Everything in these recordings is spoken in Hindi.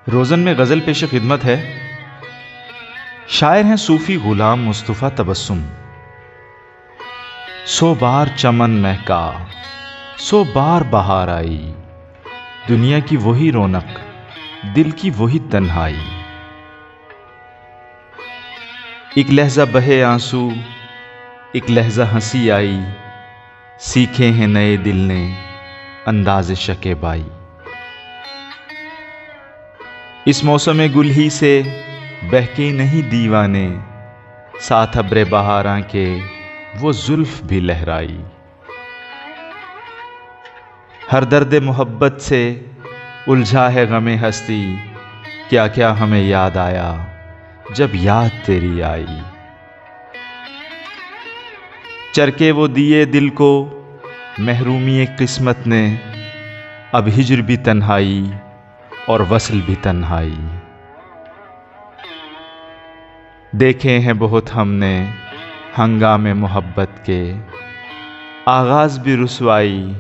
रोज़न में गज़ल पेश खिदमत है। शायर हैं सूफी गुलाम मुस्तफ़ा तबस्सुम। सौ बार चमन महका, सौ बार बहार आई, दुनिया की वही रौनक, दिल की वही तन्हाई। एक लहजा बहे आंसू, एक लहजा हंसी आई, सीखे हैं नए दिल ने अंदाज़े शकेबाई। इस मौसम गुल ही से बहके नहीं दीवाने, साथ अब्रे बहारां के वो जुल्फ भी लहराई। हर दर्द मोहब्बत से उलझा है गमे हस्ती, क्या क्या हमें याद आया जब याद तेरी आई। चरके वो दिए दिल को महरूमी किस्मत ने, अब हिज्र भी तन्हाई और वस्ल भी तन्हाई। देखे हैं बहुत हमने हंगामे मोहब्बत के, आगाज भी रुसवाई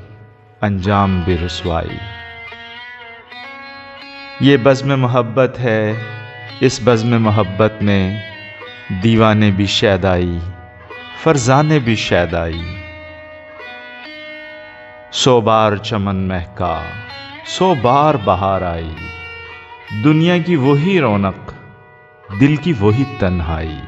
अंजाम भी रुसवाई। ये बज़्म मोहब्बत है, इस बज़्म मोहब्बत में दीवाने भी शैदाई, फरजाने भी शैदाई। सौ बार चमन महका, सौ बार बहार आई, दुनिया की वही रौनक, दिल की वही तन्हाई।